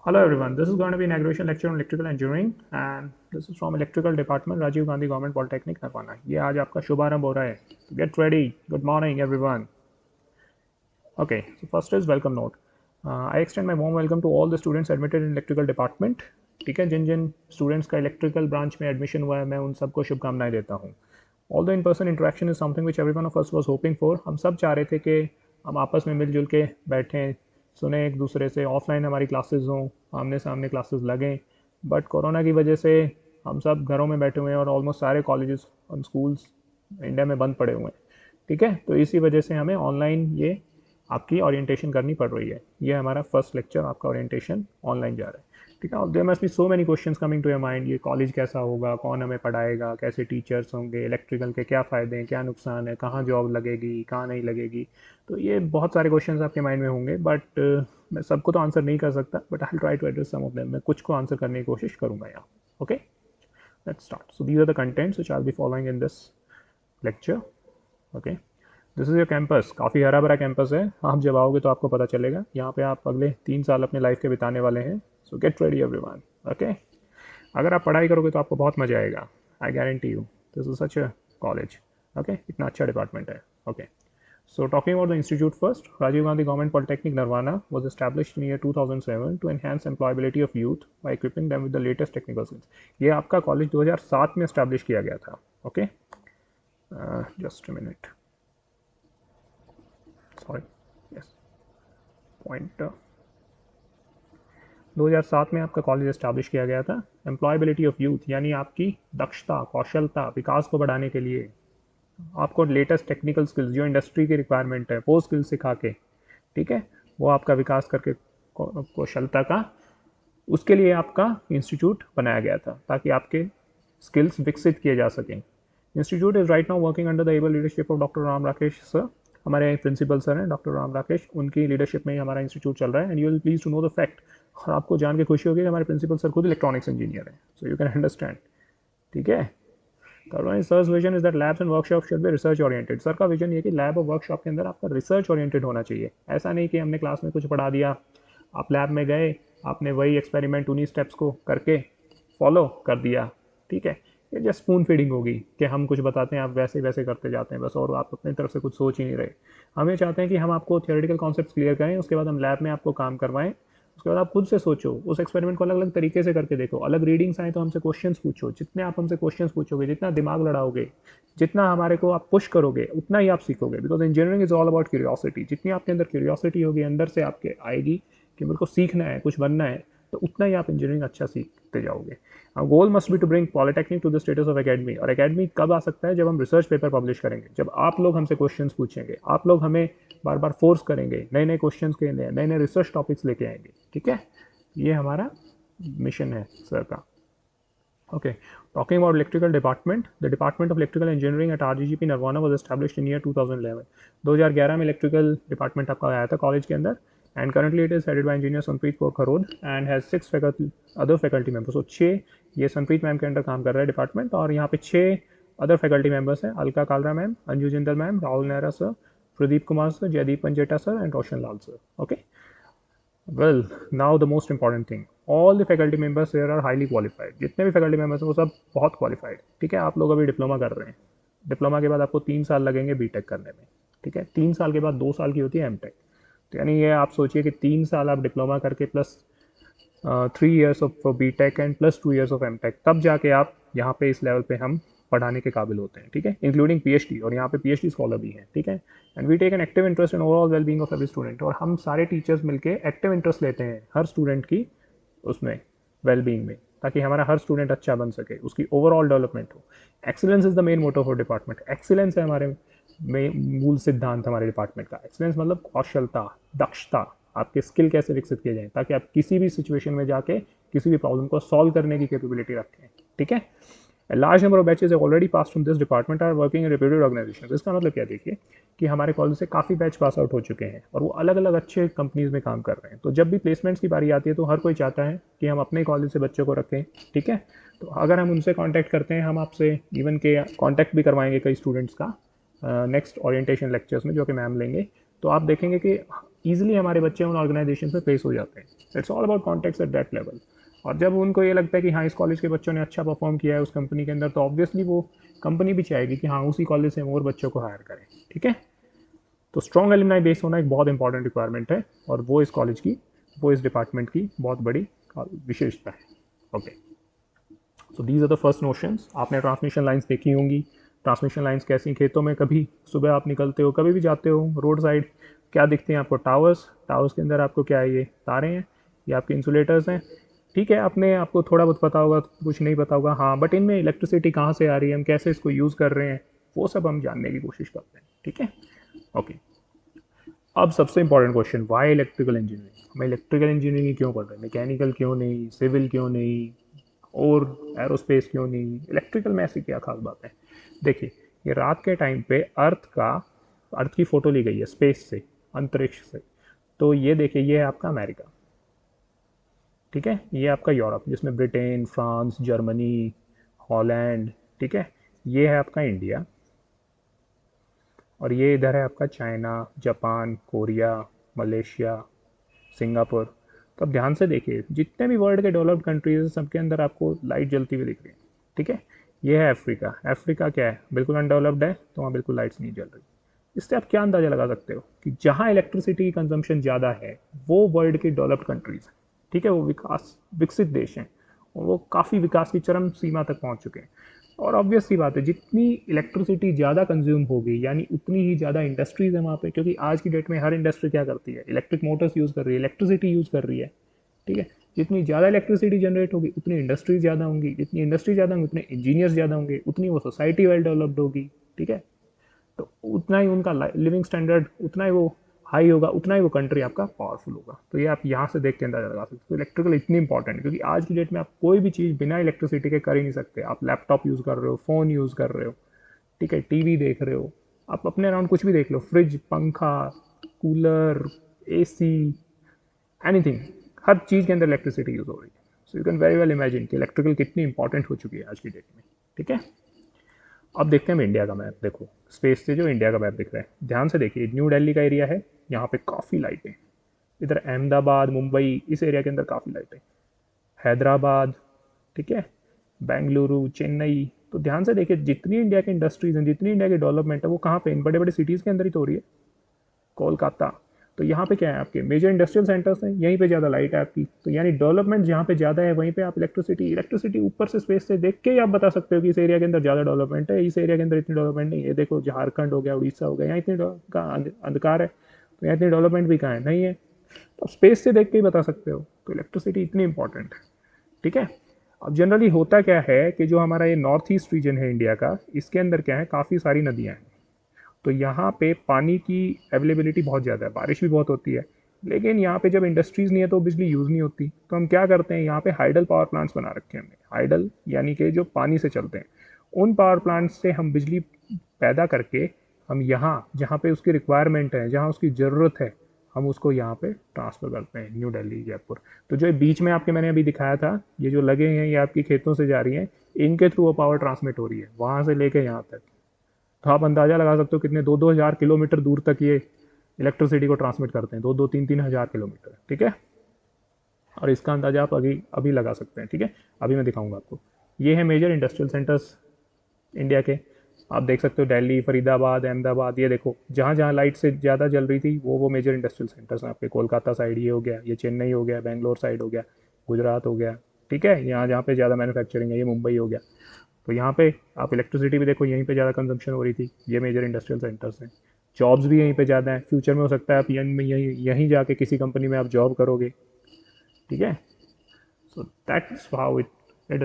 Hello everyone, this is going to be an inauguration lecture on electrical engineering and this is from electrical department Rajiv Gandhi Government Polytechnic Narwana. ये आज आपका शुभारंभ हो रहा है। Get ready. Good morning everyone. Okay, so first is welcome note. I extend my warm welcome to all the students admitted in electrical department। ठीक है, जिन जिन students का इलेक्ट्रिकल ब्रांच में एडमिशन हुआ है मैं उन सबको शुभकामनाएं देता हूँ। Although in person interaction is something which every one of us was hoping for. हम सब चाह रहे थे कि हम आपस में मिलजुल के बैठें, सुने एक दूसरे से, ऑफलाइन हमारी क्लासेस हों, आमने सामने क्लासेस लगें, बट कोरोना की वजह से हम सब घरों में बैठे हुए हैं और ऑलमोस्ट सारे कॉलेजेस और स्कूल्स इंडिया में बंद पड़े हुए हैं। ठीक है, तो इसी वजह से हमें ऑनलाइन ये आपकी ओरिएंटेशन करनी पड़ रही है। ये हमारा फर्स्ट लेक्चर, आपका ओरिएंटेशन ऑनलाइन जा रहा है। ठीक है, और there must be so many questions coming to your mind. ये कॉलेज कैसा होगा, कौन हमें पढ़ाएगा, कैसे टीचर्स होंगे, इलेक्ट्रिकल के क्या फ़ायदे हैं, क्या नुकसान है, कहाँ जॉब लगेगी, कहाँ नहीं लगेगी। तो ये बहुत सारे क्वेश्चंस आपके माइंड में होंगे, बट मैं सबको तो आंसर नहीं कर सकता, but I try to address some of them. मैं कुछ को आंसर करने की कोशिश करूँगा यहाँ। Okay, let's start. So these are the contents which I will be following in this lecture. Okay, this is your campus. काफ़ी हरा भरा कैंपस है। आप जब आओगे तो आपको पता चलेगा। यहाँ पे आप अगले 3 साल अपने लाइफ के बिताने वाले हैं। सो गेट रेडी एवरीवन। ओके, अगर आप पढ़ाई करोगे तो आपको बहुत मज़ा आएगा। I guarantee you, this is such a college. Okay, इतना अच्छा डिपार्टमेंट है। Okay, so talking about the institute first, Rajiv Gandhi Government Polytechnic Nirvana was established in year 2007 to enhance employability of youth by equipping them with the latest technical skills। ये आपका college 2007 में establish किया गया था। Okay, just a minute, sorry, yes, point 2007 में आपका college establish किया गया था। एम्प्लॉयबिलिटी ऑफ यूथ यानी आपकी दक्षता, कौशलता, विकास को बढ़ाने के लिए आपको लेटेस्ट टेक्निकल स्किल्स जो इंडस्ट्री की रिक्वायरमेंट है वो स्किल्स सिखा के, ठीक है, वो आपका विकास करके कौशलता का, उसके लिए आपका इंस्टीट्यूट बनाया गया था ताकि आपके स्किल्स विकसित किए जा सकें। Institute is right now working under the able leadership of doctor Ram Rakesh sir. हमारे प्रिंसिपल सर हैं डॉक्टर राम राकेश, उनकी लीडरशिप में ही हमारा इंस्टीट्यूट चल रहा है। And you will please to know the fact, और आपको जान के खुशी होगी कि हमारे प्रिंसिपल सर खुद इलेक्ट्रॉनिक्स इंजीनियर हैं। So you can understand. ठीक है, sir's vision is that labs and workshop should be research oriented. Sir का विजन ये कि लैब और वर्कशॉप के अंदर आपका रिसर्च ओरिएंटेड होना चाहिए। ऐसा नहीं कि हमने क्लास में कुछ पढ़ा दिया, आप लैब में गए, आपने वही एक्सपेरिमेंट उन्हीं स्टेप्स को करके फॉलो कर दिया। ठीक है, ये जस्ट स्पून फीडिंग होगी कि हम कुछ बताते हैं, आप वैसे वैसे करते जाते हैं बस, और आप अपनी तरफ से कुछ सोच ही नहीं रहे। हम ये चाहते हैं कि हम आपको थियोरेटिकल कॉन्सेप्ट क्लियर करें, उसके बाद हम लैब में आपको काम करवाएं, उसके बाद आप खुद से सोचो, उस एक्सपेरिमेंट को अलग अलग तरीके से करके देखो, अलग रीडिंग्स आए तो हमसे क्वेश्चंस पूछो। जितने आप हमसे क्वेश्चंस पूछोगे, जितना दिमाग लड़ाओगे, जितना हमारे को आप पुश करोगे, उतना ही आप सीखोगे। Because engineering is all about curiosity. जितनी आपके अंदर क्यूरियोसिटी होगी, अंदर से आपके आएगी कि मेरे को सीखना है, कुछ बनना है, तो उतना ही आप इंजीनियरिंग अच्छा सीखते जाओगे। Goal must be to bring polytechnic to the status of academy. और एकेडमी कब आ सकता है? जब हम रिसर्च पेपर पब्लिश करेंगे, जब आप लोग हमसे क्वेश्चंस पूछेंगे, आप लोग हमें बार बार फोर्स करेंगे, नए नए क्वेश्चंस के लिए नए नए रिसर्च टॉपिक्स लेके आएंगे। ठीक है, ये हमारा मिशन है सर का। Okay, talking about electrical department, the Department of Electrical Engineering at RGGP Nirvana was established in year 2011। 2011 में इलेक्ट्रिकल डिपार्टमेंट आपका आया था कॉलेज के अंदर। And currently it is headed by engineer Sampreet Kaur Kharod and has 6 faculty other faculty members. तो 6 ये Sampreet ma'am के under काम कर रहा है डिपार्टमेंट, और यहाँ पे 6 अदर फैकल्टी मेंबर्स हैं। Alka Kalra ma'am, Anju Jindal ma'am, Rahul Nehra sir, Pradeep Kumar sir, Jaideep Panjeta sir and Roshan Lal sir. Okay, well now the most important thing, all the faculty members here are highly qualified. जितने भी फैकल्टी मेंबर्स हैं वो सब बहुत क्वालिफाइड। ठीक है, आप लोग अभी डिप्लोमा कर रहे हैं, डिप्लोमा के बाद आपको 3 साल लगेंगे बीटेक करने में। ठीक है, 3 साल के बाद 2 साल की होती है एमटेक। तो यानी ये आप सोचिए कि 3 साल आप डिप्लोमा करके plus 3 years of BTech and plus 2 years of MTech, तब जाके आप यहाँ पे इस लेवल पे हम पढ़ाने के काबिल होते हैं। ठीक है, इंक्लूडिंग पीएचडी, और यहाँ पे पीएचडी स्कॉलर भी हैं। ठीक है, and we take an active interest in overall well being of every student. और हम सारे टीचर्स मिलकर एक्टिव इंटरेस्ट लेते हैं हर स्टूडेंट की उसमें वेल बीइंग में, ताकि हमारा हर स्टूडेंट अच्छा बन सके, उसकी ओवरऑल डेवलपमेंट हो। Excellence is the main motto for department. Excellence है हमारे में मूल सिद्धांत हमारे डिपार्टमेंट का। एक्सीलेंस मतलब कौशलता, दक्षता, आपके स्किल कैसे विकसित किए जाएं ताकि आप किसी भी सिचुएशन में जाके किसी भी प्रॉब्लम को सॉल्व करने की कैपेबिलिटी रखें। ठीक है, A large number of batches have already passed from this department are working in reputed organizations। इसका मतलब क्या, देखिए कि हमारे कॉलेज से काफ़ी बैच पास आउट हो चुके हैं और वो अलग अलग अच्छे कंपनीज में काम कर रहे हैं। तो जब भी प्लेसमेंट्स की बारी आती है तो हर कोई चाहता है कि हम अपने कॉलेज से बच्चों को रखें। ठीक है, तो अगर हम उनसे कांटेक्ट करते हैं, हम आपसे इवन के कांटेक्ट भी करवाएंगे कई स्टूडेंट्स का नेक्स्ट ओरिएंटेशन लेक्चर्स में जो कि मैम लेंगे। तो आप देखेंगे कि ईजिली हमारे बच्चे उन ऑर्गेनाइजेशन में प्लेस हो जाते हैं। It's all about contacts at that level. और जब उनको ये लगता है कि हाँ इस कॉलेज के बच्चों ने अच्छा परफॉर्म किया है उस कंपनी के अंदर, तो ऑब्वियसली वो कंपनी भी चाहेगी कि हाँ उसी कॉलेज से हम और बच्चों को हायर करें। ठीक है, तो स्ट्रॉन्ग एलुमनाई बेस होना एक बहुत इंपॉर्टेंट रिक्वायरमेंट है, और वो इस कॉलेज की, वो इस डिपार्टमेंट की बहुत बड़ी विशेषता है। Okay, so these are the first notions. आपने ट्रांसमिशन लाइन्स देखी होंगी। ट्रांसमिशन लाइन्स कैसी, खेतों में कभी सुबह आप निकलते हो, कभी भी जाते हो रोड साइड, क्या दिखते हैं आपको? टावर्स। टावर्स के अंदर आपको क्या है? ये तारे हैं, ये आपके इंसुलेटर्स हैं। ठीक है, आपने आपको थोड़ा बहुत पता होगा, कुछ नहीं पता होगा, हाँ, बट इनमें इलेक्ट्रिसिटी कहाँ से आ रही है, हम कैसे इसको यूज़ कर रहे हैं, वो सब हम जानने की कोशिश करते हैं। ठीक है, ओके। अब सबसे important question, why electrical engineering? हमें इलेक्ट्रिकल इंजीनियरिंग क्यों पढ़ रहे हैं? मैकेनिकल क्यों नहीं, सिविल क्यों नहीं, और एरोस्पेस क्यों नहीं? इलेक्ट्रिकल में ऐसी क्या खास बात है? देखिए, ये रात के टाइम पे अर्थ की फ़ोटो ली गई है स्पेस से, अंतरिक्ष से। तो ये देखिए, ये है आपका अमेरिका। ठीक है, ये आपका यूरोप, जिसमें ब्रिटेन, फ्रांस, जर्मनी, हॉलैंड। ठीक है, ये है आपका इंडिया, और ये इधर है आपका China, Japan, Korea, Malaysia, Singapore. तो अब ध्यान से देखिए, जितने भी वर्ल्ड के डेवलप्ड कंट्रीज हैं सबके अंदर आपको लाइट जलती हुई दिख रही है। ठीक है, ये है अफ्रीका। अफ्रीका क्या है? बिल्कुल अनडेवलप्ड है, तो वहाँ बिल्कुल लाइट्स नहीं जल रही। इससे आप क्या अंदाजा लगा सकते हो कि जहाँ इलेक्ट्रिसिटी की कंजम्पशन ज़्यादा है वो वर्ल्ड की डेवलप्ड कंट्रीज हैं। ठीक है, वो विकसित देश हैं, और वो काफ़ी विकास की चरम सीमा तक पहुँच चुके हैं। और ऑब्वियस सी बात है, जितनी इलेक्ट्रिसिटी ज़्यादा कंज्यूम होगी, यानी उतनी ही ज़्यादा इंडस्ट्रीज़ है वहाँ पे, क्योंकि आज की डेट में हर इंडस्ट्री क्या करती है? इलेक्ट्रिक मोटर्स यूज़ कर रही है, इलेक्ट्रिसिटी यूज़ कर रही है। ठीक है, जितनी ज़्यादा इलेक्ट्रिसिटी जनरेट होगी उतनी इंडस्ट्री ज़्यादा होंगी, जितनी इंडस्ट्री ज़्यादा होंगी उतने इंजीनियर्स ज़्यादा होंगे, उतनी वो सोसाइटी वेल डेवलप्ड होगी। ठीक है, तो उतना ही उनका लिविंग स्टैंडर्ड, उतना ही वो हाई होगा, उतना ही वो कंट्री आपका पावरफुल होगा। तो ये आप यहाँ से देख के अंदाजा लगा सकते हो। तो इलेक्ट्रिकल इतनी इंपॉर्टेंट है, क्योंकि आज की डेट में आप कोई भी चीज़ बिना इलेक्ट्रिसिटी के कर ही नहीं सकते। आप लैपटॉप यूज़ कर रहे हो, फ़ोन यूज़ कर रहे हो, ठीक है, टीवी देख रहे हो, आप अपने अराउंड कुछ भी देख लो, फ्रिज, पंखा, कूलर, एसी, एनीथिंग, हर चीज़ के अंदर इलेक्ट्रिसिटी यूज़ हो रही है। सो you can very well imagine कि इलेक्ट्रिकल कितनी इंपॉर्टेंट हो चुकी है आज की डेट में। ठीक है, अब देखते हैं हम इंडिया का मैप। देखो, स्पेस से जो इंडिया का मैप दिख रहा है, ध्यान से देखिए, न्यू दिल्ली का एरिया है, यहाँ पे काफ़ी लाइटें। इधर अहमदाबाद, मुंबई, इस एरिया के अंदर काफ़ी लाइटें। हैदराबाद, ठीक है, बेंगलुरु, चेन्नई। तो ध्यान से देखिए, जितनी इंडिया की इंडस्ट्रीज हैं, जितनी इंडिया की डेवलपमेंट है, वो कहाँ पे? इन बड़े बड़े सिटीज़ के अंदर ही तो हो रही है। कोलकाता। तो यहाँ पे क्या है? आपके मेजर इंडस्ट्रियल सेंटर्स हैं, यहीं पे ज़्यादा लाइट है आपकी। तो यानी डेवलपमेंट जहाँ पे ज़्यादा है वहीं पे आप इलेक्ट्रिसिटी ऊपर से स्पेस से देख के ही आप बता सकते हो कि इस एरिया के अंदर ज़्यादा डेवलपमेंट है, इस एरिया के अंदर इतनी डेवलपमेंट नहीं है। देखो, झारखंड हो गया, उड़ीसा हो गया, यहाँ इतनी का अंधकार है, तो यहाँ इतनी डेवलपमेंट भी कहाँ है? नहीं है। तो आप स्पेस से देख के ही बता सकते हो। तो इलेक्ट्रिसिटी इतनी इंपॉर्टेंट है। ठीक है, अब जनरली होता क्या है कि जो हमारा ये नॉर्थ ईस्ट रीजन है इंडिया का, इसके अंदर क्या है? काफ़ी सारी नदियाँ हैं। तो यहाँ पे पानी की अवेलेबिलिटी बहुत ज़्यादा है, बारिश भी बहुत होती है। लेकिन यहाँ पे जब इंडस्ट्रीज़ नहीं है तो बिजली यूज़ नहीं होती। तो हम क्या करते हैं, यहाँ पे हाइडल पावर प्लांट्स बना रखे हैं हमने। हाइडल यानी कि जो पानी से चलते हैं, उन पावर प्लांट्स से हम बिजली पैदा करके हम यहाँ जहाँ पे उसकी रिक्वायरमेंट है, जहाँ उसकी ज़रूरत है, हम उसको यहाँ पे ट्रांसफ़र करते हैं, न्यू दिल्ली, जयपुर। तो जो बीच में आपके मैंने अभी दिखाया था, ये जो लगे हैं, ये आपकी खेतों से जा रही हैं, इनके थ्रू वो पावर ट्रांसमिट हो रही है वहाँ से लेके यहाँ तक। तो आप अंदाज़ा लगा सकते हो कितने 2-2 हज़ार किलोमीटर दूर तक ये इलेक्ट्रिसिटी को ट्रांसमिट करते हैं, 2-2, 3-3 हज़ार किलोमीटर। ठीक है, और इसका अंदाज़ा आप अभी अभी लगा सकते हैं। ठीक है, अभी मैं दिखाऊंगा आपको। ये है मेजर इंडस्ट्रियल सेंटर्स इंडिया के। आप देख सकते हो दिल्ली, फरीदाबाद, अहमदाबाद। ये देखो, जहाँ जहाँ लाइट से ज़्यादा जल रही थी वो मेजर इंडस्ट्रियल सेंटर्स हैं आपके। कोलकाता साइड ये हो गया, ये चेन्नई हो गया, बेंगलोर साइड हो गया, गुजरात हो गया। ठीक है, यहाँ जहाँ पे ज़्यादा मैन्युफैक्चरिंग है, ये मुंबई हो गया। तो यहाँ पे आप इलेक्ट्रिसिटी भी देखो, यहीं पे ज़्यादा कंजम्पशन हो रही थी। ये मेजर इंडस्ट्रियल सेंटर्स हैं। जॉब्स भी यहीं पे ज़्यादा हैं। फ्यूचर में हो सकता है आप यहीं जाके किसी कंपनी में आप जॉब करोगे। ठीक है, so that's how it is.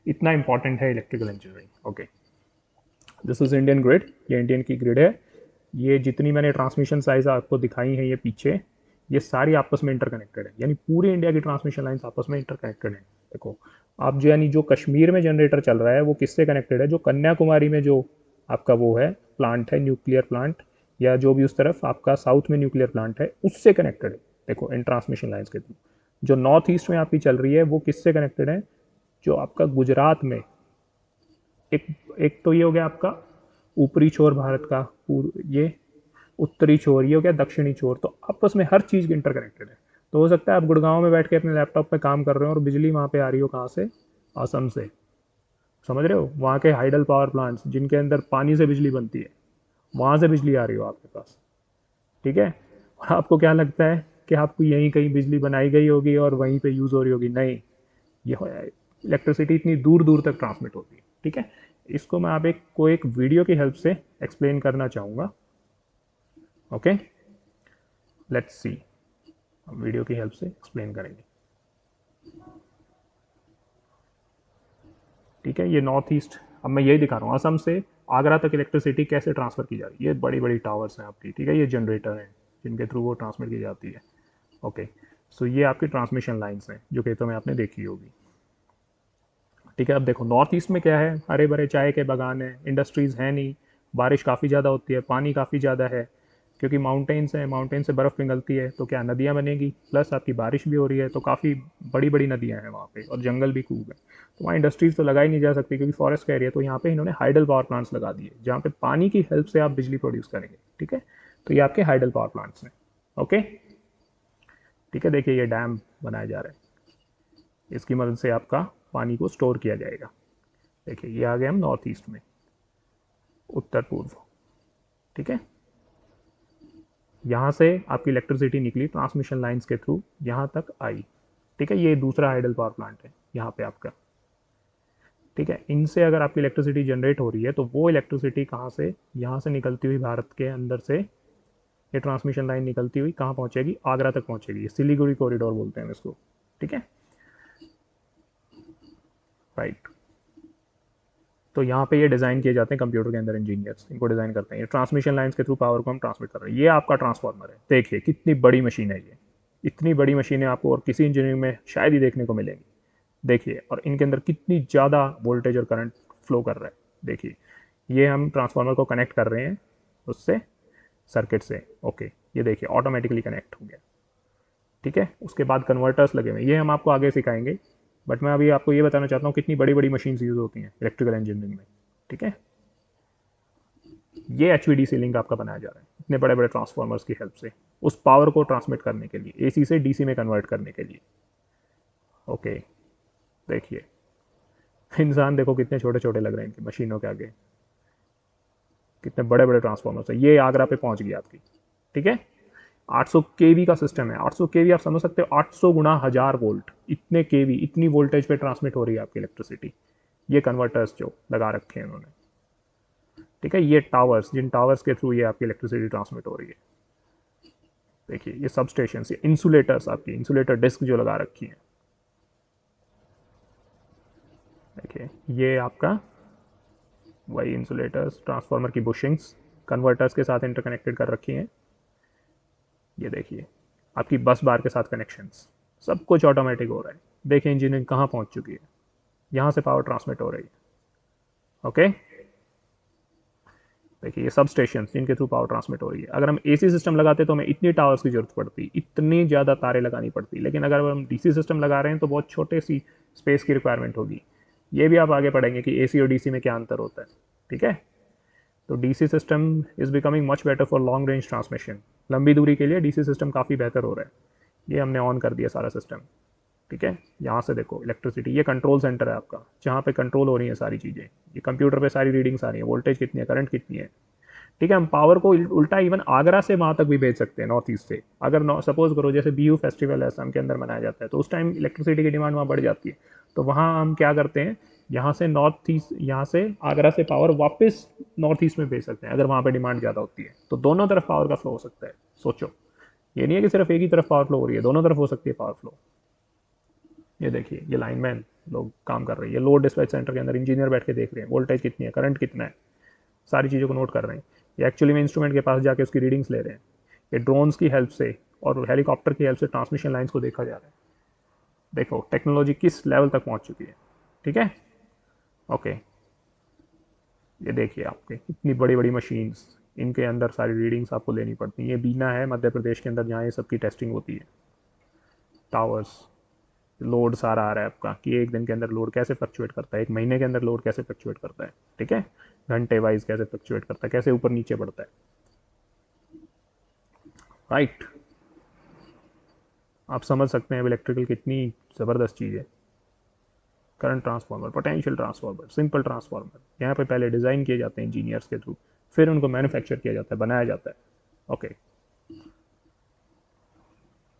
इतना इंपॉर्टेंट है electrical engineering. Okay, this is Indian grid. ये इंडियन की ग्रिड है। ये जितनी मैंने ट्रांसमिशन साइज आपको दिखाई हैं, ये पीछे, ये सारी आपस में इंटरकनेक्टेड है। यानी पूरी इंडिया की ट्रांसमिशन लाइन्स आपस में इंटरकनेक्टेड हैं। देखो, आप जो यानी जो कश्मीर में जनरेटर चल रहा है वो किससे कनेक्टेड है? जो कन्याकुमारी में जो आपका वो है प्लांट है, न्यूक्लियर प्लांट, या जो भी उस तरफ आपका साउथ में न्यूक्लियर प्लांट है, उससे कनेक्टेड है। देखो, इन ट्रांसमिशन लाइन्स के थ्रू जो नॉर्थ ईस्ट में आपकी चल रही है वो किससे कनेक्टेड है? जो आपका गुजरात में, एक एक तो ये हो गया आपका ऊपरी छोर भारत का, ये उत्तरी छोर, ये हो गया दक्षिणी छोर, तो आपस में हर चीज़ इंटरकनेक्टेड है। तो हो सकता है आप गुड़गांव में बैठ के अपने लैपटॉप पे काम कर रहे हो और बिजली वहाँ पे आ रही हो कहाँ से, असम से, समझ रहे हो, वहाँ के हाइडल पावर प्लांट्स जिनके अंदर पानी से बिजली बनती है, वहाँ से बिजली आ रही हो आपके पास, ठीक है। और आपको क्या लगता है कि आपको यहीं कहीं बिजली बनाई गई होगी और वहीं पे यूज़ हो रही होगी, नहीं, ये इलेक्ट्रिसिटी इतनी दूर दूर तक ट्रांसमिट होती है, ठीक है। इसको मैं आप एक वीडियो की हेल्प से एक्सप्लेन करना चाहूँगा। ओके, लेट्स सी, हम वीडियो की हेल्प से एक्सप्लेन करेंगे, ठीक है। ये नॉर्थ ईस्ट, अब मैं यही दिखा रहा हूँ, असम से आगरा तक इलेक्ट्रिसिटी कैसे ट्रांसफ़र की जा रही है। ये बड़ी बड़ी टावर्स हैं आपकी, ठीक है, ये जनरेटर हैं जिनके थ्रू वो ट्रांसमिट की जाती है। ओके, सो ये आपकी ट्रांसमिशन लाइन्स हैं जो खेतों में आपने देखी होगी, ठीक है। अब देखो नॉर्थ ईस्ट में क्या है, हरे भरे चाय के बागान हैं, इंडस्ट्रीज़ हैं नहीं, बारिश काफ़ी ज़्यादा होती है, पानी काफ़ी ज़्यादा है, क्योंकि माउंटेन्स हैं, माउंटेन से बर्फ़ पिघलती है तो क्या नदियाँ बनेगी, प्लस आपकी बारिश भी हो रही है तो काफ़ी बड़ी बड़ी नदियाँ हैं वहाँ पे, और जंगल भी खूब है। तो वहाँ इंडस्ट्रीज़ तो लगा ही नहीं जा सकती क्योंकि फॉरेस्ट का एरिया, तो यहाँ पे इन्होंने हाइडल पावर प्लांट्स लगा दिए जहाँ पे पानी की हेल्प से आप बिजली प्रोड्यूस करेंगे, ठीक है। तो ये आपके हाइडल पावर प्लांट्स हैं। ओके, ठीक है, देखिए ये डैम बनाया जा रहा है, इसकी मदद से आपका पानी को स्टोर किया जाएगा। देखिए ये आ गए हम नॉर्थ ईस्ट में, उत्तर पूर्व, ठीक है। यहाँ से आपकी इलेक्ट्रिसिटी निकली ट्रांसमिशन लाइंस के थ्रू, यहाँ तक आई, ठीक है। ये दूसरा हाइडल पावर प्लांट है यहाँ पे आपका, ठीक है। इनसे अगर आपकी इलेक्ट्रिसिटी जनरेट हो रही है तो वो इलेक्ट्रिसिटी कहाँ से, यहाँ से निकलती हुई भारत के अंदर से ये ट्रांसमिशन लाइन निकलती हुई कहाँ पहुँचेगी, आगरा तक पहुँचेगी, सिलीगुड़ी कॉरिडोर बोलते हैं इसको, ठीक है, राइट। तो यहाँ पे ये डिज़ाइन किए जाते हैं कंप्यूटर के अंदर, इंजीनियर्स इनको डिज़ाइन करते हैं। ये ट्रांसमिशन लाइन्स के थ्रू पावर को हम ट्रांसमिट कर रहे हैं। ये आपका ट्रांसफार्मर है, देखिए कितनी बड़ी मशीन है ये, इतनी बड़ी मशीनें आपको और किसी इंजीनियरिंग में शायद ही देखने को मिलेंगी। देखिए, और इनके अंदर कितनी ज़्यादा वोल्टेज और करंट फ्लो कर रहा है, देखिए। ये हम ट्रांसफार्मर को कनेक्ट कर रहे हैं उससे, सर्किट से, ओके, ये देखिए ऑटोमेटिकली कनेक्ट हो गया, ठीक है। उसके बाद कन्वर्टर्स लगे हुए हैं, ये हम आपको आगे सिखाएंगे, बट मैं अभी आपको ये बताना चाहता हूँ कितनी बड़ी बड़ी मशीन यूज़ होती हैं इलेक्ट्रिकल इंजीनियरिंग में, ठीक है। ये एच लिंक आपका बनाया जा रहा है इतने बड़े बड़े ट्रांसफार्मर्स की हेल्प से, उस पावर को ट्रांसमिट करने के लिए, एसी से डीसी में कन्वर्ट करने के लिए। ओके, देखिए इंसान देखो कितने छोटे छोटे लग रहे हैं इनकी मशीनों के आगे, कितने बड़े बड़े ट्रांसफार्मर्स है। ये आगरा पे पहुंच गई आपकी, ठीक है। 800 केवी का सिस्टम है, 800 केवी आप समझ सकते हो, 800 गुना 1000 वोल्ट, इतने केवी, इतनी वोल्टेज पे ट्रांसमिट हो रही है आपकी इलेक्ट्रिसिटी, ये कन्वर्टर्स जो लगा रखे हैं उन्होंने, ठीक है। ये टावर्स, जिन टावर्स के थ्रू ये आपकी इलेक्ट्रिसिटी ट्रांसमिट हो रही है, देखिए ये सब स्टेशन, ये इंसुलेटर्स, आपकी इंसुलेटर डिस्क जो लगा रखी है, देखिए ये आपका वही इंसुलेटर्स, ट्रांसफार्मर की बुशिंग्स कन्वर्टर्स के साथ इंटरकनेक्टेड कर रखी हैं। ये देखिए आपकी बस बार के साथ कनेक्शंस, सब कुछ ऑटोमेटिक हो रहा है। देखिए इंजीनियरिंग कहाँ पहुँच चुकी है, यहाँ से पावर ट्रांसमिट हो रही है, ओके। देखिए ये सब स्टेशन जिनके थ्रू पावर ट्रांसमिट हो रही है। अगर हम एसी सिस्टम लगाते तो हमें इतनी टावर्स की जरूरत पड़ती, इतनी ज़्यादा तारे लगानी पड़ती, लेकिन अगर हम डीसी सिस्टम लगा रहे हैं तो बहुत छोटे सी स्पेस की रिक्वायरमेंट होगी। ये भी आप आगे पढ़ेंगे कि एसी और डीसी में क्या अंतर होता है, ठीक है। तो DC system is becoming much better for long range transmission, लंबी दूरी के लिए डीसी सिस्टम काफ़ी बेहतर हो रहा है। ये हमने ऑन कर दिया सारा सिस्टम, ठीक है। यहाँ से देखो इलेक्ट्रिसिटी, ये कंट्रोल सेंटर है आपका जहाँ पे कंट्रोल हो रही है सारी चीज़ें, ये कंप्यूटर पे सारी रीडिंग्स आ रही है, वोल्टेज कितनी है, करंट कितनी है, ठीक है। हम पावर को उल्टा इवन आगरा से वहाँ तक भी भेज सकते हैं, नॉर्थ ईस्ट से। अगर सपोज करो जैसे बीहू फेस्टिवल है असम के अंदर मनाया जाता है, तो उस टाइम इलेक्ट्रिसिटी की डिमांड वहाँ बढ़ जाती है, तो वहाँ हम क्या करते हैं, यहाँ से नॉर्थ ईस्ट, यहाँ से आगरा से पावर वापस नॉर्थ ईस्ट में भेज सकते हैं अगर वहाँ पे डिमांड ज़्यादा होती है, तो दोनों तरफ पावर का फ्लो हो सकता है। सोचो, ये नहीं है कि सिर्फ एक ही तरफ पावर फ्लो हो रही है, दोनों तरफ हो सकती है पावर फ्लो। ये देखिए ये लाइनमैन लोग काम कर रहे हैं, ये लोड डिस्पैच सेंटर के अंदर इंजीनियर बैठ के देख रहे हैं वोल्टेज कितनी है, करंट कितना है, सारी चीज़ों को नोट कर रहे हैं। ये एक्चुअली में इंस्ट्रूमेंट के पास जाके उसकी रीडिंग्स ले रहे हैं। ये ड्रोन्स की हेल्प से और हेलीकॉप्टर की हेल्प से ट्रांसमिशन लाइन्स को देखा जा रहा है। देखो टेक्नोलॉजी किस लेवल तक पहुंच चुकी है, ठीक है, ओके। ये देखिए आपके इतनी बड़ी बड़ी मशीन्स, इनके अंदर सारी रीडिंग्स आपको लेनी पड़ती हैं। ये बीना है मध्य प्रदेश के अंदर जहाँ ये सबकी टेस्टिंग होती है। टावर्स, लोड सारा आ रहा है आपका कि एक दिन के अंदर लोड कैसे फ्लक्चुएट करता है, एक महीने के अंदर लोड कैसे फ्लक्चुएट करता है, ठीक है, घंटे वाइज कैसे फ्लक्चुएट करता है, कैसे ऊपर नीचे बढ़ता है। राइट। आप समझ सकते हैं इलेक्ट्रिकल कितनी ज़बरदस्त चीज़ है। Current transformer, potential transformer, simple transformer, यहाँ पे पहले डिज़ाइन किए जाते हैं इंजीनियर्स के थ्रू, फिर उनको मैन्युफैक्चर किया जाता है, बनाया जाता है। ओके,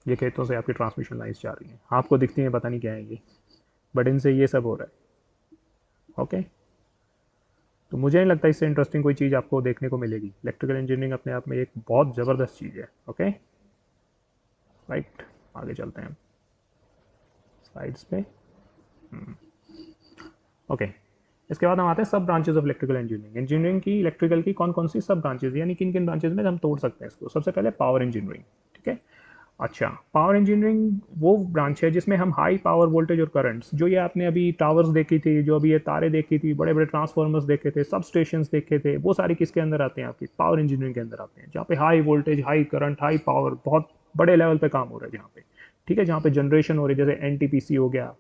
ये खेतों से आपकी ट्रांसमिशन लाइन्स जा रही हैं, आपको दिखती हैं पता नहीं क्या है ये, बट इनसे ये सब हो रहा है। ओके, तो मुझे नहीं लगता इससे इंटरेस्टिंग कोई चीज़ आपको देखने को मिलेगी। इलेक्ट्रिकल इंजीनियरिंग अपने आप में एक बहुत ज़बरदस्त चीज़ है। ओके, राइट, आगे चलते हैं स्लाइड्स पे। ओके, इसके बाद हम आते हैं सब branches of electrical engineering. Engineering की इलेक्ट्रिकल की कौन कौन सी सब ब्रांचेज, यानी किन किन ब्रांचेज में हम तोड़ सकते हैं इसको। सबसे पहले पावर इंजीनियरिंग, ठीक है। अच्छा, पावर इंजीनियरिंग वो ब्रांच है जिसमें हम हाई पावर वोल्टेज और करंट्स, जो ये आपने अभी टावर्स देखी थी, जो अभी ये तारे देखी थी, बड़े बड़े ट्रांसफार्मर्स देखे थे, सब स्टेशन देखे थे, वो सारी किसके अंदर आते हैं, आपकी पावर इंजीनियरिंग के अंदर आते हैं। जहाँ पे high voltage, high current, high power, बहुत बड़े लेवल पे काम हो रहा है जहाँ पे, ठीक है, जहाँ पे जनरेशन हो रही है, जैसे एनटीपीसी हो गया,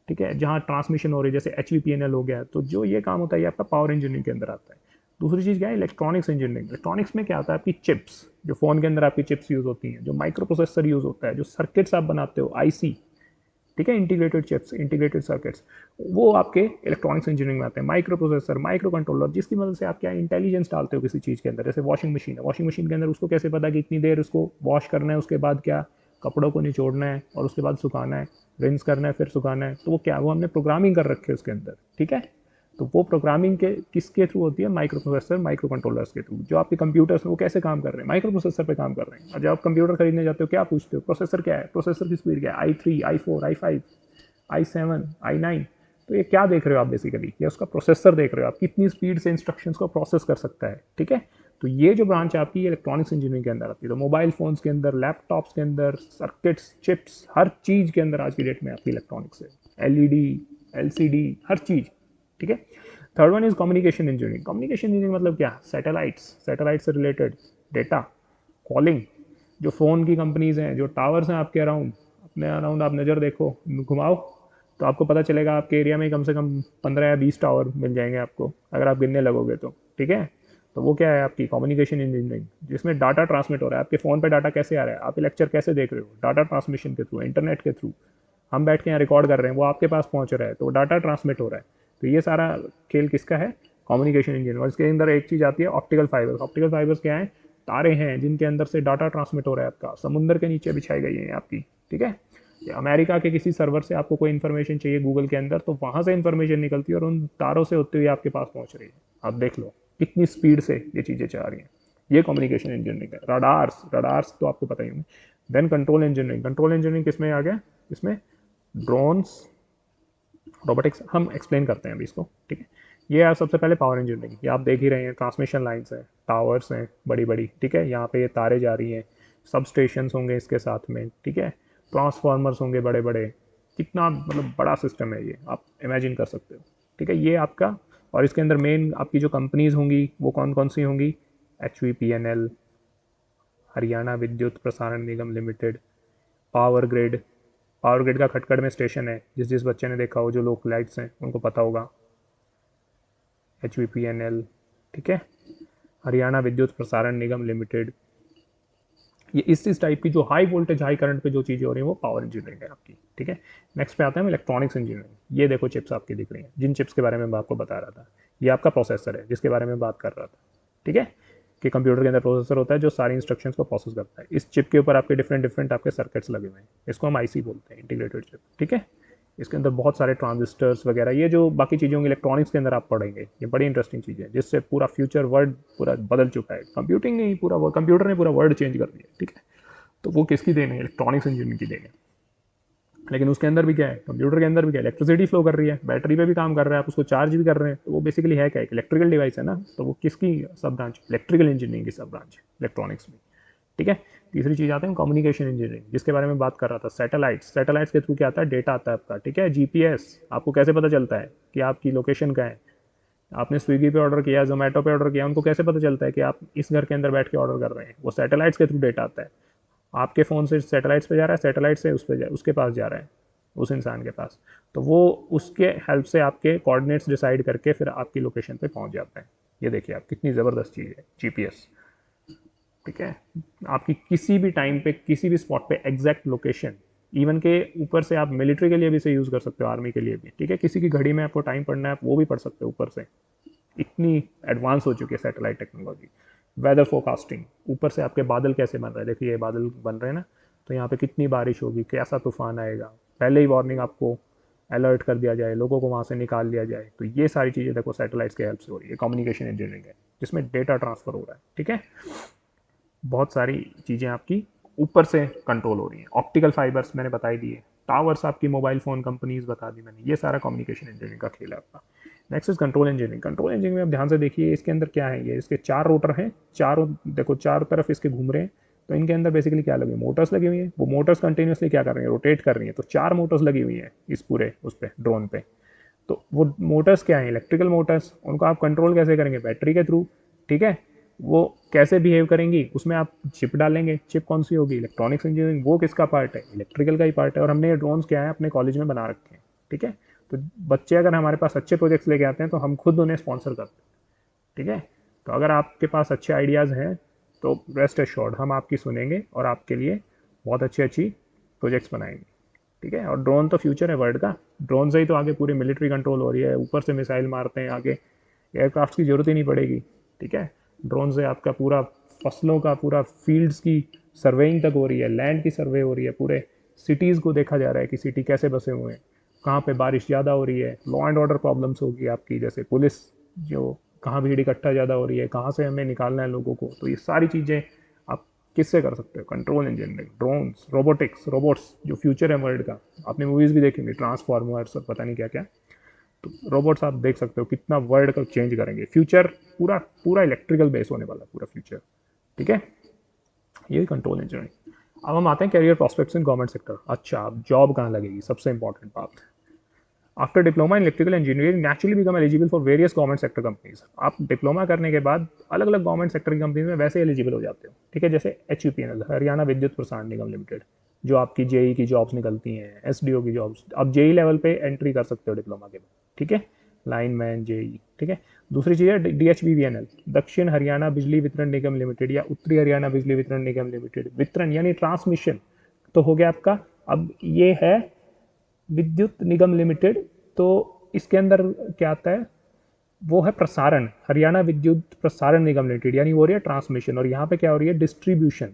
ठीक है, जहाँ ट्रांसमिशन हो रही है जैसे एचवीपीएनएल हो गया, तो जो ये काम होता है ये आपका पावर इंजीनियरिंग के अंदर आता है। दूसरी चीज़ क्या है, इलेक्ट्रॉनिक्स इंजीनियरिंग। इलेक्ट्रॉनिक्स में क्या आता है, आपकी चिप्स, जो फ़ोन के अंदर आपकी चिप्स यूज़ होती हैं, जो माइक्रो प्रोसेसर यूज़ होता है, जो सर्किट्स आप बनाते हो, आईसी, ठीक है, इंटीग्रेटेड चिप्स, इंटीग्रेटेड सर्किट्स, वो आपके इलेक्ट्रॉनिक्स इंजीनियरिंग में आते हैं। माइक्रो प्रोसेसर, माइक्रो कंट्रोलर, जिसकी मदद से आप क्या इंटेलिजेंस डालते हो किसी चीज़ के अंदर। जैसे वॉशिंग मशीन है, वॉशिंग मशीन के अंदर उसको कैसे पता कि इतनी देर उसको वॉश करना है, उसके बाद क्या कपड़ों को निचोड़ना है और उसके बाद सुखाना है, रिंस करना है, फिर सुखाना है, तो वो क्या, वो हमने प्रोग्रामिंग कर रखे है उसके अंदर, ठीक है। तो वो प्रोग्रामिंग के किसके थ्रू होती है, माइक्रो प्रोसेसर, माइक्रो कंट्रोलर्स के थ्रू। जो आपके कंप्यूटर्स हैं वो कैसे काम कर रहे हैं, माइक्रो प्रोसेसर पे काम कर रहे हैं। और जब आप कंप्यूटर खरीदने जाते हो क्या पूछते हो, प्रोसेसर क्या है, प्रोसेसर की स्पीड क्या है, i3, i4, i5, i7, i9। तो ये क्या देख रहे हो आप, बेसिकली ये उसका प्रोसेसर देख रहे हो आप, कितनी स्पीड से इंस्ट्रक्शंस को प्रोसेस कर सकता है, ठीक है। तो ये जो ब्रांच है आपकी इलेक्ट्रॉनिक्स इंजीनियरिंग के अंदर आती है। तो मोबाइल फोन्स के अंदर, लैपटॉप्स के अंदर, सर्किट्स, चिप्स, हर चीज़ के अंदर आज की डेट में आपकी इलेक्ट्रॉनिक्स है। एलईडी, एलसीडी, हर चीज़, ठीक है। Third one is communication engineering. Communication engineering मतलब क्या, सैटेलाइट्स, सैटेलाइट से रिलेटेड डेटा, कॉलिंग, जो फ़ोन की कंपनीज हैं, जो टावर्स हैं आपके अराउंड, अपने अराउंड आप नज़र देखो, घुमाओ, तो आपको पता चलेगा आपके एरिया में कम से कम 15 या 20 टावर मिल जाएंगे आपको, अगर आप गिनने लगोगे तो, ठीक है। तो वो क्या है आपकी कम्युनिकेशन इंजीनियरिंग, जिसमें डाटा ट्रांसमिट हो रहा है। आपके फ़ोन पे डाटा कैसे आ रहा है, आप लेक्चर कैसे देख रहे हो, डाटा ट्रांसमिशन के थ्रू, इंटरनेट के थ्रू। हम बैठ के यहाँ रिकॉर्ड कर रहे हैं, वो आपके पास पहुँच रहा है, तो डाटा ट्रांसमिट हो रहा है। तो ये सारा खेल किसका है, कम्युनिकेशन इंजीनियरिंग। और इसके अंदर एक चीज़ आती है ऑप्टिकल फाइबर्स। ऑप्टिकल फाइबर्स क्या है, तारे हैं जिनके अंदर से डाटा ट्रांसमिट हो रहा है आपका, समुद्र के नीचे बिछाई गई है आपकी, ठीक है। अमेरिका के किसी सर्वर से आपको कोई इन्फॉर्मेशन चाहिए गूगल के अंदर, तो वहाँ से इन्फॉर्मेशन निकलती है और उन तारों से होते हुए आपके पास पहुँच रही है। आप देख लो कितनी स्पीड से ये चीज़ें जा रही हैं। ये कम्युनिकेशन इंजीनियरिंग है। रडार्स, रडार्स तो आपको पता ही होंगे। Then control engineering. Control engineering किसमें आ गया, इसमें ड्रोन्स, रोबोटिक्स, हम एक्सप्लेन करते हैं अभी इसको, ठीक है। ये है सबसे पहले पावर इंजीनियरिंग। ये आप देख ही रहे हैं, ट्रांसमिशन लाइन्स हैं, टावर्स हैं बड़ी बड़ी, ठीक है, यहाँ पे ये तारे जा रही हैं, सब स्टेशन होंगे इसके साथ में, ठीक है, ट्रांसफार्मर्स होंगे बड़े बड़े। कितना मतलब बड़ा सिस्टम है ये, आप इमेजिन कर सकते हो, ठीक है, ये आपका। और इसके अंदर मेन आपकी जो कंपनीज होंगी वो कौन कौन सी होंगी, HVPNL, Haryana Vidyut Prasaran Nigam limited, power grid. Power grid का खटखड़ में स्टेशन है, जिस जिस बच्चे ने देखा हो, जो लोग लाइट्स हैं उनको पता होगा, HVPNL, ठीक है, हरियाणा विद्युत प्रसारण निगम लिमिटेड। ये इस टाइप की जो हाई वोल्टेज, हाई करंट पे जो चीज़ें हो रही हैं वो पावर इंजीनियरिंग है आपकी, ठीक है। नेक्स्ट पे आते हैं हम इलेक्ट्रॉनिक्स इंजीनियरिंग। ये देखो चिप्स आपकी दिख रही हैं, जिन चिप्स के बारे में मैं आपको बता रहा था, ये आपका प्रोसेसर है जिसके बारे में बात कर रहा था, ठीक है, कि कंप्यूटर के अंदर प्रोसेसर होता है जो सारी इंस्ट्रक्शंस को प्रोसेस करता है। इस चिप के ऊपर आपके डिफरेंट डिफरेंट आपके सर्किट्स लगे हुए हैं, इसको हम आईसी बोलते हैं, इंटीग्रेटेड चिप, ठीक है। इसके अंदर बहुत सारे ट्रांजिस्टर्स वगैरह, ये जो बाकी चीज़ें होंगी इलेक्ट्रॉनिक्स के अंदर आप पढ़ेंगे, ये बड़ी इंटरेस्टिंग चीज़ है, जिससे पूरा फ्यूचर वर्ल्ड पूरा बदल चुका है। कंप्यूटिंग ने ही पूरा, कंप्यूटर ने पूरा वर्ल्ड चेंज कर दिया, ठीक है। तो वो किसकी देन है, इलेक्ट्रॉनिक्स इंजीनियरिंग की देन है। लेकिन उसके अंदर भी क्या है, कंप्यूटर के अंदर भी क्या, इलेक्ट्रिसिटी फ्लो कर रही है, बैटरी पे भी काम कर रहा है, आप उसको चार्ज भी कर रहे हैं, तो वो बेसिकली है क्या, एक इलेक्ट्रिकल डिवाइस है ना। तो वो किसकी सब ब्रांच, इलेक्ट्रिकल इंजीनियरिंग की सब ब्रांच इलेक्ट्रॉनिक्स में, ठीक है। तीसरी चीज़ आते हैं कम्युनिकेशन इंजीनियरिंग, जिसके बारे में बात कर रहा था, सैटेलाइट्स। सैटेलाइट्स के थ्रू क्या आता है, डेटा आता है आपका, ठीक है। जीपीएस, आपको कैसे पता चलता है कि आपकी लोकेशन क्या है। आपने स्विगी पे ऑर्डर किया, जोमेटो पे ऑर्डर किया, उनको कैसे पता चलता है कि आप इस घर के अंदर बैठ के ऑर्डर कर रहे हैं, वो सैटेलाइट्स के थ्रू डेटा आता है। आपके फ़ोन से सैटेलाइट्स पे जा रहा है, सैटेलाइट से उस पे उसके पास जा रहा है, उस इंसान के पास, तो वो उसके हेल्प से आपके कोऑर्डिनेट्स डिसाइड करके फिर आपकी लोकेशन पे पहुंच जाता है। ये देखिए आप, कितनी ज़बरदस्त चीज़ है जीपीएस। ठीक है, आपकी किसी भी टाइम पे किसी भी स्पॉट पे एग्जैक्ट लोकेशन, इवन के ऊपर से आप मिलिट्री के लिए भी इसे यूज़ कर सकते हो, आर्मी के लिए भी, ठीक है, किसी की घड़ी में आपको टाइम पढ़ना है आप वो भी पढ़ सकते हो ऊपर से। इतनी एडवांस हो चुकी है सैटेलाइट टेक्नोलॉजी। वेदर फोरकास्टिंग, ऊपर से आपके बादल कैसे बन रहे हैं, देखिए ये बादल बन रहे हैं ना, तो यहाँ पे कितनी बारिश होगी, कैसा तूफान आएगा, पहले ही वार्निंग आपको अलर्ट कर दिया जाए, लोगों को वहाँ से निकाल लिया जाए। तो ये सारी चीज़ें देखो सैटेलाइट्स के हेल्प से हो रही है। कम्युनिकेशन इंजीनियरिंग है जिसमें डेटा ट्रांसफर हो रहा है, ठीक है, बहुत सारी चीज़ें आपकी ऊपर से कंट्रोल हो रही हैं। ऑप्टिकल फाइबर्स मैंने बता ही दिए, टावर्स आपकी मोबाइल फ़ोन कंपनीज बता दी मैंने, ये सारा कम्युनिकेशन इंजीनियरिंग का खेल है आपका। Next is control engineering. Control engineering में आप ध्यान से देखिए इसके अंदर क्या है, ये इसके 4 रोटर हैं, चारों देखो चारों तरफ इसके घूम रहे हैं। तो इनके अंदर बेसिकली क्या लगी, मोटर्स लगी हुई है, वो मोटर्स कंटिन्यूसली क्या कर रही है, रोटेट कर रही है। तो 4 मोटर्स लगी हुई हैं इस पूरे उस पर ड्रोन पे। तो वो मोटर्स क्या है, इलेक्ट्रिकल मोटर्स, उनको आप कंट्रोल कैसे करेंगे, बैटरी के थ्रू, ठीक है। वो कैसे बिहेव करेंगी, उसमें आप चिप डालेंगे, चिप कौन सी होगी, इलेक्ट्रॉनिक्स इंजीनियरिंग, वो किसका पार्ट है, इलेक्ट्रिकल का ही पार्ट है। और हमने ये ड्रोन्स क्या है अपने कॉलेज में बना रखे हैं, ठीक है। तो बच्चे अगर हमारे पास अच्छे प्रोजेक्ट्स लेके आते हैं तो हम खुद उन्हें स्पॉन्सर करते हैं, ठीक है। तो अगर आपके पास अच्छे आइडियाज़ हैं तो रेस्ट एश्योर्ड हम आपकी सुनेंगे और आपके लिए बहुत अच्छी अच्छी प्रोजेक्ट्स बनाएंगे, ठीक है। और ड्रोन तो फ्यूचर है वर्ल्ड का, ड्रोन से ही तो आगे पूरी मिलिट्री कंट्रोल हो रही है, ऊपर से मिसाइल मारते हैं, आगे एयरक्राफ्ट की जरूरत ही नहीं पड़ेगी, ठीक है। ड्रोन से आपका पूरा फसलों का पूरा फील्ड्स की सर्वेइंग तक हो रही है, लैंड की सर्वे हो रही है, पूरे सिटीज़ को देखा जा रहा है कि सिटी कैसे बसे हुए हैं, कहाँ पे बारिश ज़्यादा हो रही है, लॉ एंड ऑर्डर प्रॉब्लम्स होगी आपकी, जैसे पुलिस जो कहाँ भीड़ इकट्ठा ज़्यादा हो रही है, कहाँ से हमें निकालना है लोगों को। तो ये सारी चीज़ें आप किससे कर सकते हो, control engineering, drones, robotics, robots जो फ्यूचर है वर्ल्ड का। आपने मूवीज़ भी देखी होंगी, ट्रांसफॉर्मर्स और पता नहीं क्या क्या। तो रोबोट्स आप देख सकते हो कितना वर्ल्ड को चेंज करेंगे, फ्यूचर पूरा पूरा इलेक्ट्रिकल बेस होने वाला पूरा फ्यूचर, ठीक है। ये कंट्रोल इंजीनियरिंग। अब हम आते हैं career prospects in government sector. अच्छा, अब जॉब कहाँ लगेगी, सबसे इंपॉर्टेंट बात। After diploma in electrical engineering naturally become eligible for various government sector companies. आप डिप्लोमा करने के बाद अलग अलग गवर्नमेंट सेक्टर की कंपनीज में वैसे एलिजिबल हो जाते हो, ठीक है। जैसे HUPNL, हरियाणा विद्युत प्रसारण निगम लिमिटेड, जो आपकी JEE की जॉब्स निकलती हैं, SDO की जॉब्स, आप JEE लेवल पे एंट्री कर सकते हो डिप्लोमा के बाद, ठीक है, लाइनमैन JEE, ठीक है। दूसरी चीज़ है DHBVNL, दक्षिण हरियाणा बिजली वितरण निगम लिमिटेड या उत्तरी हरियाणा बिजली वितरण निगम लिमिटेड। वितरण यानी ट्रांसमिशन तो हो गया आपका। अब ये है विद्युत निगम लिमिटेड, तो इसके अंदर क्या आता है, वो है प्रसारण, हरियाणा विद्युत प्रसारण निगम लिमिटेड, यानी वो रही है ट्रांसमिशन, और यहाँ पे क्या हो रही है, डिस्ट्रीब्यूशन।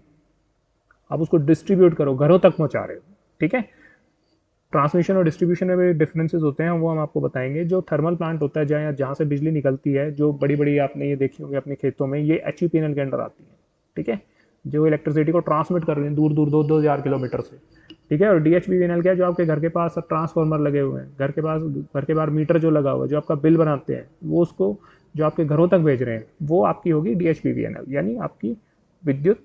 आप उसको डिस्ट्रीब्यूट करो, घरों तक पहुँचा रहे हो, ठीक है। ट्रांसमिशन और डिस्ट्रीब्यूशन में भी डिफरेंसेस होते हैं, वो हम आपको बताएंगे। जो थर्मल प्लांट होता है जहाँ जहाँ से बिजली निकलती है, जो बड़ी बड़ी आपने ये देखी होंगी अपने खेतों में, ये HUPNL के अंडर आती है, ठीक है। जो इलेक्ट्रिसिटी को ट्रांसमिट कर रही है दूर दूर 2-2 हज़ार किलोमीटर से, ठीक है। और DHBVNL क्या है, जो आपके घर के पास ट्रांसफार्मर लगे हुए हैं, घर के पास, घर के बाहर मीटर जो लगा हुआ है, जो आपका बिल बनाते हैं, वो उसको जो आपके घरों तक भेज रहे हैं, वो आपकी होगी DHBVNL, यानी आपकी विद्युत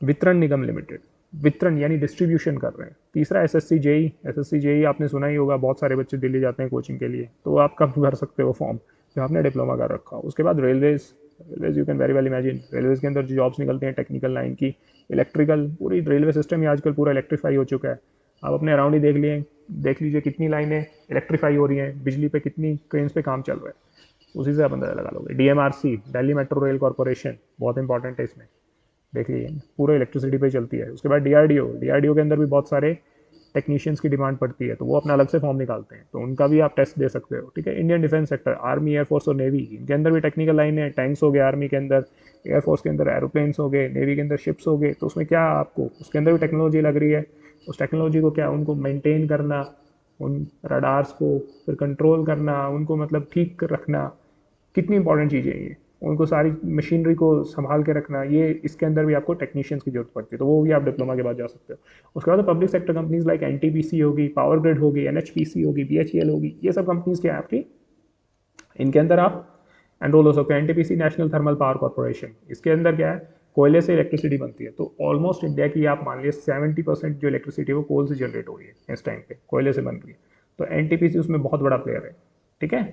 वितरण निगम लिमिटेड। वितरण यानी डिस्ट्रीब्यूशन कर रहे हैं। तीसरा SSC JEE आपने सुना ही होगा, बहुत सारे बच्चे दिल्ली जाते हैं कोचिंग के लिए, तो आप कब भर सकते हो फॉर्म, जो आपने डिप्लोमा कर रखा हो। उसके बाद railways you can very well imagine, railways के अंदर जो जॉब्स निकलती हैं टेक्निकल लाइन की, इलेक्ट्रिकल, पूरी रेलवे सिस्टम ही आजकल पूरा इलेक्ट्रीफाई हो चुका है। आप अपने अराउंड ही देख लीजिए कितनी लाइनें इलेक्ट्रीफाई हो रही हैं, बिजली पे कितनी क्रेन्स पे काम चल रहा है, उसी से आप अंदाजा लगा लोगे। DMRC, Delhi metro rail corporation, बहुत इंपॉर्टेंट है इसमें, देख लीजिए पूरा इलेक्ट्रिसिटी पे चलती है। उसके बाद DRDO के अंदर भी बहुत सारे टेक्नीशियंस की डिमांड पड़ती है, तो वो अपना अलग से फॉर्म निकालते हैं, तो उनका भी आप टेस्ट दे सकते हो, ठीक है। Indian defence sector, army, air force और नेवी, इनके अंदर भी टेक्निकल लाइन है। टैंक्स हो गए आर्मी के अंदर, एयरफोर्स के अंदर एरोप्लेन्स हो गए, नेवी के अंदर शिप्स हो गए। तो उसमें क्या आपको उसके अंदर भी टेक्नोलॉजी लग रही है, उस टेक्नोलॉजी को क्या उनको मेंटेन करना, उन रडार्स को फिर कंट्रोल करना, उनको मतलब ठीक रखना, कितनी इंपॉर्टेंट चीज़ें हैं ये, उनको सारी मशीनरी को संभाल के रखना, ये इसके अंदर भी आपको टेक्नीशियंस की जरूरत पड़ती है, तो वो भी आप डिप्लोमा के बाद जा सकते हो। उसके बाद public sector companies like NTPC होगी, पावर ग्रिड होगी, NHPC होगी, BHEL होगी, ये सब कंपनीज क्या है आपकी, इनके अंदर आप एनरोल हो सकते हैं। NTPC national thermal power corporation, इसके अंदर क्या है, कोयले से इलेक्ट्रिसिटी बनती है। तो ऑलमोस्ट इंडिया की आप मान लीजिए 70% जो इलेक्ट्रिसिटी है वो कोल से जनरेट हो रही है इस टाइम पे, कोयले से बन रही है। तो NTPC उसमें बहुत बड़ा प्लेयर है, ठीक है।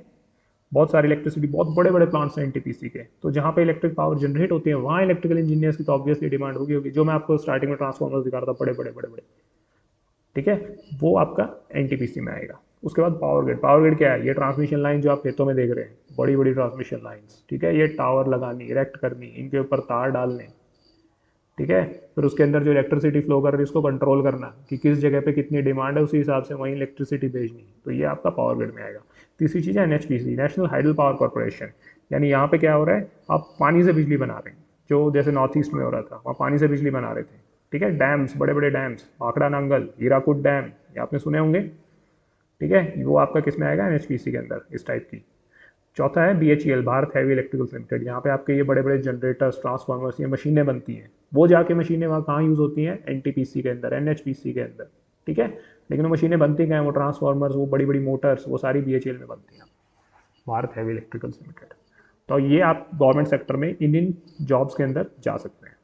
बहुत सारी इलेक्ट्रिसिटी, बहुत बड़े बड़े प्लांट्स हैं NTPC के, तो जहाँ पे इलेक्ट्रिक पावर जनरेट होती है वहाँ इलेक्ट्रिकल इंजीनियर्स की तो ऑब्वियसली डिमांड होगी, जो मैं आपको स्टार्टिंग में ट्रांसफॉर्मर्स दिखा रहा था, बड़े बड़े बड़े बड़े, ठीक है, वो आपका NTPC में आएगा। उसके बाद पावर ग्रिड क्या है, ये ट्रांसमिशन लाइन जो आप खेतों में देख रहे हैं, बड़ी बड़ी ट्रांसमिशन लाइन्स, ठीक है, ये टावर लगानी, इरेक्ट करनी, इनके ऊपर तार डालने, ठीक है। फिर उसके अंदर जो इलेक्ट्रिसिटी फ्लो कर रही है उसको कंट्रोल करना कि किस जगह पे कितनी डिमांड है, उसी हिसाब से वहीं इलेक्ट्रिसिटी भेजनी, तो ये आपका पावर ग्रिड में आएगा। तीसरी चीज़ है NHPC, national hydel power corporation. यानी यहाँ पे क्या हो रहा है, आप पानी से बिजली बना रहे हैं, जो जैसे नॉर्थ ईस्ट में हो रहा था, वहाँ पानी से बिजली बना रहे थे। ठीक है, डैम्स, बड़े बड़े डैम्स, भाखड़ा नांगल, हीराकुद डैम, ये आपने सुने होंगे। ठीक है, वो आपका किस में आएगा, एनएचपीसी के अंदर, इस टाइप की। चौथा है BHEL, Bharat heavy electricals limited. यहाँ पे आपके ये बड़े बड़े जनरेटर्स, ट्रांसफार्मर्स, ये मशीनें बनती हैं। वो जाके मशीनें वहाँ कहाँ यूज़ होती हैं, एनटीपीसी के अंदर, एनएचपीसी के अंदर। ठीक है, लेकिन वो मशीनें बनती कहाँ हैं, वो ट्रांसफार्मर्स, वो बड़ी बड़ी मोटर्स, वो सारी बीएचईएल में बनती हैं, भारत हैवी इलेक्ट्रिकल्स लिमिटेड। तो ये आप गवर्नमेंट सेक्टर में इन इन जॉब्स के अंदर जा सकते हैं,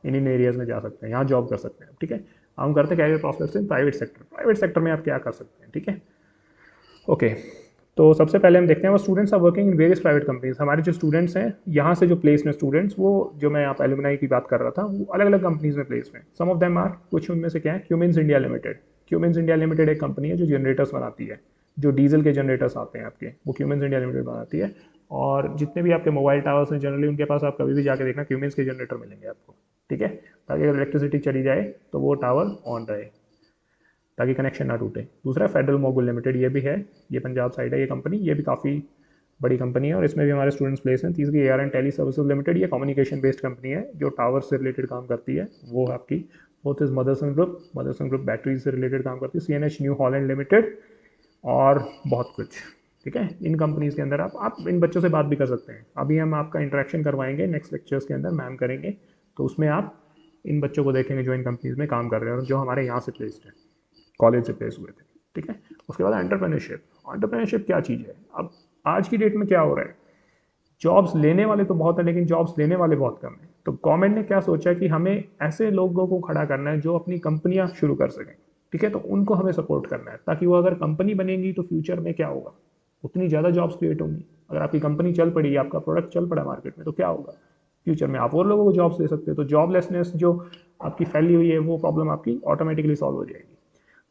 इन इन एरियाज में जा सकते हैं, यहाँ जॉब कर सकते हैं। ठीक है, हम करते हैं career prospects in private sector. Private sector में आप क्या कर सकते हैं, ठीक है। ओके, तो सबसे पहले हम देखते हैं वो students are working in various private companies. हमारे जो स्टूडेंट्स हैं यहाँ से जो प्लेस में स्टूडेंट्स, वो जो मैं यहाँ पे एलुमनाई की बात कर रहा था, वो अलग अलग कंपनीज में प्लेस में। सम ऑफ देम आर, कुछ उनमें से क्या है, Cummins India limited. Cummins India limited एक कंपनी है जो जनरेटर्स बनाती है, जो डीजल के जनरेटर्स आते हैं आपके, वो क्यूमिंस इंडिया लिमिटेड बनाती है। और जितने भी आपके मोबाइल टावर्स हैं जनरली, उनके पास आप कभी भी जाके देखना क्यूमिंस के जनरेटर मिलेंगे आपको। ठीक है, ताकि अगर इलेक्ट्रिसिटी चली जाए तो वो टावर ऑन रहे, ताकि कनेक्शन ना टूटे। दूसरा फेडरल मोगुल लिमिटेड, ये भी है, ये पंजाब साइड है ये कंपनी, ये भी काफ़ी बड़ी कंपनी है और इसमें भी हमारे स्टूडेंट्स प्लेस हैं। तीसरी air and tele services limited, ये कम्युनिकेशन बेस्ड कंपनी है जो टावर से रिलेटेड काम करती है, वो आपकी। Fourth is Motherson group, Motherson group batteries से रिलेटेड काम करती है, सीएनएच न्यू हॉलैंड लिमिटेड, और बहुत कुछ। ठीक है, इन कंपनीज के अंदर आप इन बच्चों से बात भी कर सकते हैं। अभी हम आपका इंटरेक्शन करवाएंगे नेक्स्ट लेक्चर्स के अंदर, मैम करेंगे, तो उसमें आप इन बच्चों को देखेंगे जो इन कंपनीज में काम कर रहे हैं और जो हमारे यहाँ से प्लेस्ड है, कॉलेज से प्लेस हुए थे। ठीक है, उसके बाद एंटरप्रेन्योरशिप। एंटरप्रेन्योरशिप क्या चीज़ है, अब आज की डेट में क्या हो रहा है, जॉब्स लेने वाले तो बहुत हैं लेकिन जॉब्स देने वाले बहुत कम हैं। तो गवर्नमेंट ने क्या सोचा कि हमें ऐसे लोगों को खड़ा करना है जो अपनी कंपनियां शुरू कर सकें। ठीक है, तो उनको हमें सपोर्ट करना है, ताकि वो अगर कंपनी बनेंगी तो फ्यूचर में क्या होगा, उतनी ज़्यादा जॉब्स क्रिएट होंगी। अगर आपकी कंपनी चल पड़ी, आपका प्रोडक्ट चल पड़ा मार्केट में, तो क्या होगा, फ्यूचर में आप और लोगों को जॉब्स दे सकते हो। तो जॉबलेसनेस जो आपकी फैली हुई है, वो प्रॉब्लम आपकी ऑटोमेटिकली सॉल्व हो जाएगी।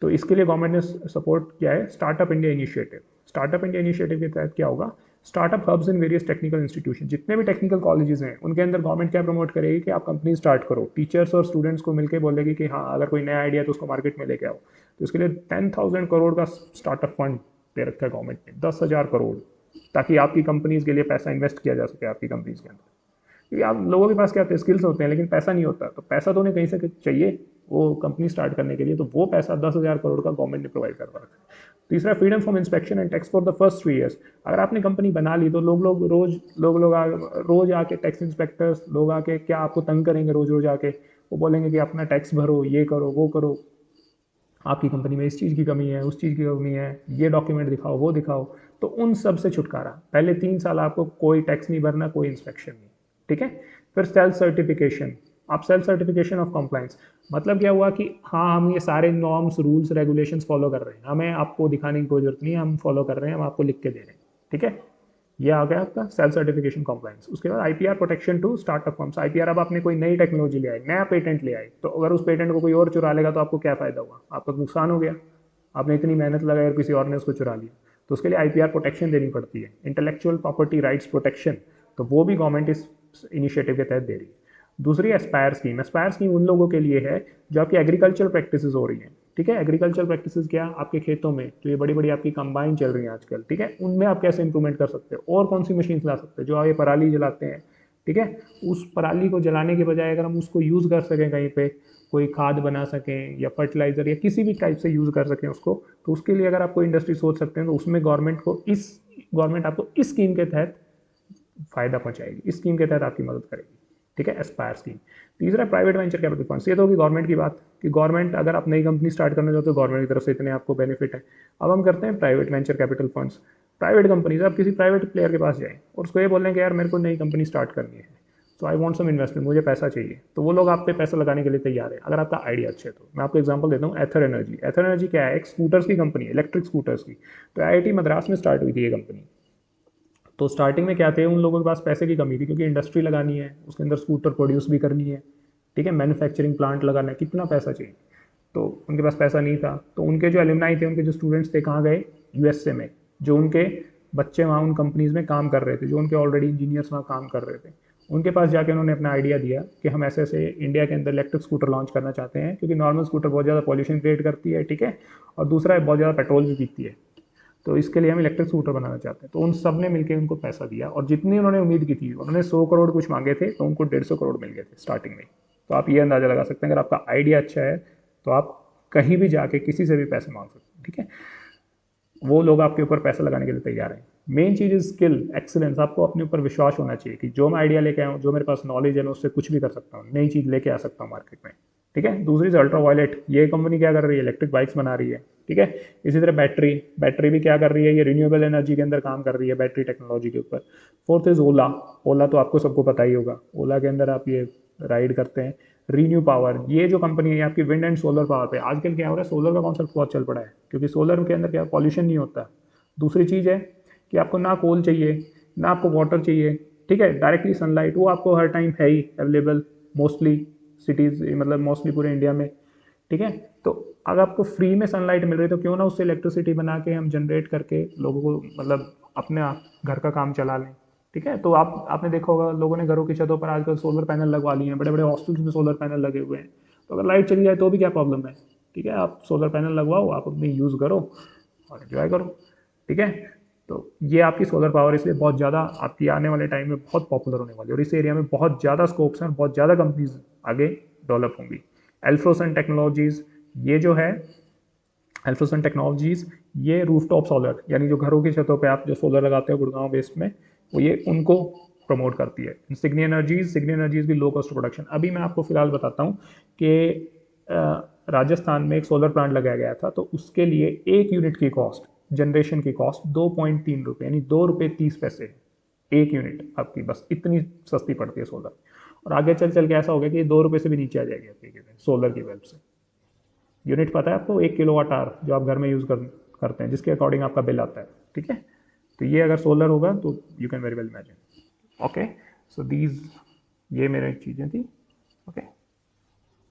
तो इसके लिए गवर्नमेंट ने सपोर्ट किया है startup India initiative. Startup India initiative के तहत क्या होगा, startup hubs in various technical institution, जितने भी टेक्निकल कॉलेजेस हैं उनके अंदर गवर्नमेंट क्या प्रमोट करेगी कि आप कंपनी स्टार्ट करो। टीचर्स और स्टूडेंट्स को मिलकर बोलेगी कि हाँ, अगर कोई नया आइडिया है तो उसको मार्केट में लेके आओ। तो इसके लिए 10,000 करोड़ का स्टार्टअप फंड दे रखा है गवर्नमेंट ने, 10,000 करोड़, ताकि आपकी कंपनीज के लिए पैसा इन्वेस्ट किया जा सके आपकी कंपनीज के अंदर। क्योंकि आप लोगों के पास क्या होते हैं, स्किल्स होते हैं लेकिन पैसा नहीं होता, तो पैसा तो उन्हें कहीं से चाहिए वो कंपनी स्टार्ट करने के लिए, तो वो पैसा 10,000 करोड़ का गवर्नमेंट ने प्रोवाइड करवा रखा है। तीसरा, freedom from inspection and tax for the first 3 years. अगर आपने कंपनी बना ली तो रोज आके टैक्स इंस्पेक्टर्स लोग आके क्या आपको तंग करेंगे, रोज रोज आके वो बोलेंगे कि अपना टैक्स भरो, ये करो, वो करो, आपकी कंपनी में इस चीज़ की कमी है, उस चीज़ की कमी है, ये डॉक्यूमेंट दिखाओ, वो दिखाओ। तो उन सब से छुटकारा, पहले 3 साल आपको कोई टैक्स नहीं भरना, कोई इंस्पेक्शन नहीं। ठीक है, फिर सेल्फ सर्टिफिकेशन। आप सेल्फ सर्टिफिकेशन ऑफ कंप्लाइंस, मतलब क्या हुआ कि हाँ, हम ये सारे नॉर्म्स, रूल्स, रेगुलेशंस फॉलो कर रहे हैं, हमें आपको दिखाने की कोई जरूरत नहीं है, हम फॉलो कर रहे हैं, हम आपको लिख के दे रहे हैं। ठीक है, ये आ गया आपका सेल्फ सर्टिफिकेशन कंप्लायंस। उसके बाद IPR protection to startup firms. IPR, अब आपने कोई नई टेक्नोलॉजी ले आई, नया पेटेंट ले आई, तो अगर उस पेटेंट को कोई और चुरा लेगा तो आपको क्या फ़ायदा हुआ, आपका नुकसान हो गया। आपने इतनी मेहनत लगाई और किसी और ने उसको चुरा लिया, तो उसके लिए आईपीआर प्रोटेक्शन देनी पड़ती है, इंटेलेक्चुअल प्रॉपर्टी राइट्स प्रोटेक्शन। तो वो भी गवर्नमेंट इस इनिशिएटिव के तहत दे रही है। दूसरी एस्पायर स्कीम। एस्पायर स्कीम उन लोगों के लिए है जो आपकी एग्रीकल्चर प्रैक्टिसेस हो रही हैं। ठीक है, एग्रीकल्चर प्रैक्टिसेस क्या, आपके खेतों में जो ये बड़ी बड़ी आपकी कंबाइन चल रही हैं आजकल, ठीक है, उनमें आप कैसे इंप्रूवमेंट कर सकते हो, और कौन सी मशीन ला सकते हो, जो आप ये पराली जलाते हैं। ठीक है, उस पराली को जलाने के बजाय अगर हम उसको यूज़ कर सकें, कहीं पे कोई खाद बना सकें या फर्टिलाइजर या किसी भी टाइप से यूज़ कर सकें उसको, तो उसके लिए अगर आप कोई इंडस्ट्री सोच सकते हैं तो उसमें गवर्नमेंट आपको इस स्कीम के तहत फायदा पहुंचाएगी, इस स्कीम के तहत आपकी मदद करेगी। ठीक है, एस्पायर स्कीम। तीसरा, प्राइवेट वेंचर कैपिटल फंड्स। ये तो होगी गवर्नमेंट की बात कि गवर्नमेंट, अगर आप नई कंपनी स्टार्ट करना चाहते हो तो गवर्नमेंट की तरफ से इतने आपको बेनिफिट है। अब हम करते हैं private venture capital funds. Private companies, आप किसी प्राइवेट प्लेयर के पास जाएं और उसको ये बोलें कि यार मेरे को नई कंपनी स्टार्ट करनी है, तो आई वॉन्ट सम इन्वेस्टमेंट, मुझे पैसा चाहिए, तो वो लोग आप पे पैसा लगाने के लिए तैयार है, अगर आपका आइडिया अच्छे तो। मैं आपको एग्जांपल देता हूँ, एथर एनर्जी। एथर एनर्जी क्या है, एक स्कूटर्स की कंपनी है, इलेक्ट्रिक स्कूटर्स की। तो आईआईटी मद्रास में स्टार्ट हुई थी ये कंपनी। तो स्टार्टिंग में क्या थे, उन लोगों के पास पैसे की कमी थी, क्योंकि इंडस्ट्री लगानी है, उसके अंदर स्कूटर प्रोड्यूस भी करनी है। ठीक है, मैन्युफैक्चरिंग प्लांट लगाना है, कितना पैसा चाहिए, तो उनके पास पैसा नहीं था। तो उनके जो एलुमनाई थे, उनके जो स्टूडेंट्स थे, कहाँ गए, यूएसए में। जो उनके बच्चे वहाँ उन कंपनीज़ में काम कर रहे थे, जो उनके ऑलरेडी इंजीनियर्स वहाँ काम कर रहे थे, उनके पास जाके उन्होंने अपना आइडिया दिया कि हम ऐसे ऐसे इंडिया के अंदर इलेक्ट्रिक स्कूटर लॉन्च करना चाहते हैं, क्योंकि नॉर्मल स्कूटर बहुत ज़्यादा पॉल्यूशन क्रिएट करती है, ठीक है, और दूसरा है बहुत ज़्यादा पेट्रोल भी पीती है। तो इसके लिए हम इलेक्ट्रिक स्कूटर बनाना चाहते हैं। तो उन सब ने मिलकर उनको पैसा दिया, और जितनी उन्होंने उम्मीद की थी, उन्होंने 100 करोड़ कुछ मांगे थे, तो उनको 150 करोड़ मिल गए थे स्टार्टिंग में। तो आप ये अंदाज़ा लगा सकते हैं, अगर आपका आइडिया अच्छा है तो आप कहीं भी जाके किसी से भी पैसे मांग सकते हैं, ठीक है। वो लोग आपके ऊपर पैसा लगाने के लिए तैयार हैं। Main cheese is skill excellence. आपको अपने ऊपर विश्वास होना चाहिए कि जो मैं आइडिया लेके आया हूँ, जो मेरे पास नॉलेज है, मैं उससे कुछ भी कर सकता हूँ, नई चीज़ लेके आ सकता हूँ मार्केट में, ठीक है। दूसरी से अल्ट्रा वायलेट, ये कंपनी क्या कर रही है, इलेक्ट्रिक बाइक्स बना रही है, ठीक है। इसी तरह बैटरी, बैटरी भी क्या कर रही है, ये रिन्यूएबल एनर्जी के अंदर काम कर रही है, बैटरी टेक्नोलॉजी के ऊपर। फोर्थ इज ओला। ओला तो आपको सबको पता ही होगा, ओला के अंदर आप ये राइड करते हैं। रीन्यू पावर, ये जो कंपनी है आपकी विंड एंड सोलर पावर पे, आजकल क्या हो रहा है, सोलर का कॉन्सेप्ट बहुत चल पड़ा है, क्योंकि सोलर के अंदर क्या पॉल्यूशन नहीं होता। दूसरी चीज़ है कि आपको ना कोल चाहिए, ना आपको वाटर चाहिए, ठीक है, डायरेक्टली सनलाइट वो आपको हर टाइम है ही अवेलेबल, मोस्टली सिटीज़, मतलब मोस्टली पूरे इंडिया में, ठीक है। तो अगर आपको फ्री में सनलाइट मिल रही है, तो क्यों ना उससे इलेक्ट्रिसिटी बना के हम जनरेट करके लोगों को, मतलब अपने घर का काम चला लें, ठीक है। तो आपने देखा होगा, लोगों ने घरों की छतों पर आजकल सोलर पैनल लगवा लिए हैं, बड़े बड़े हॉस्टल्स में सोलर पैनल लगे हुए हैं। तो अगर लाइट चली जाए तो भी क्या प्रॉब्लम है, ठीक है, आप सोलर पैनल लगवाओ, आप अपनी यूज़ करो और इन्जॉय करो, ठीक है। तो ये आपकी सोलर पावर इसलिए बहुत ज़्यादा आपकी आने वाले टाइम में बहुत पॉपुलर होने वाली है, और इस एरिया में बहुत ज़्यादा स्कोप्स हैं और बहुत ज़्यादा कंपनीज आगे डेवलप होंगी। एल्फ्रोसन टेक्नोलॉजीज़, ये जो है एल्फ्रोसन टेक्नोलॉजीज़, ये रूफटॉप सोलर, यानी जो घरों की छतों पे आप जो सोलर लगाते हो गुड़गांव बेस्ड में, वो ये उनको प्रमोट करती है। सिग्नी एनर्जीज़, सिग्नी एनर्जीज़ भी लो कॉस्ट प्रोडक्शन। अभी मैं आपको फिलहाल बताता हूँ कि राजस्थान में एक सोलर प्लांट लगाया गया था, तो उसके लिए 1 यूनिट की कॉस्ट, जनरेशन की कॉस्ट 2.3 रुपये, यानी 2 रुपये 30 पैसे एक यूनिट आपकी, बस इतनी सस्ती पड़ती है सोलर। और आगे चल चल के ऐसा हो गया कि 2 रुपये से भी नीचे आ जाएगी आपकी सोलर की वेल्व से। यूनिट पता है आपको, 1 किलोवाट आवर जो आप घर में यूज़ करते हैं, जिसके अकॉर्डिंग आपका बिल आता है, ठीक है। तो ये अगर सोलर होगा तो you can very well imagine. Okay, so these, ये मेरी चीज़ें थी। ओके।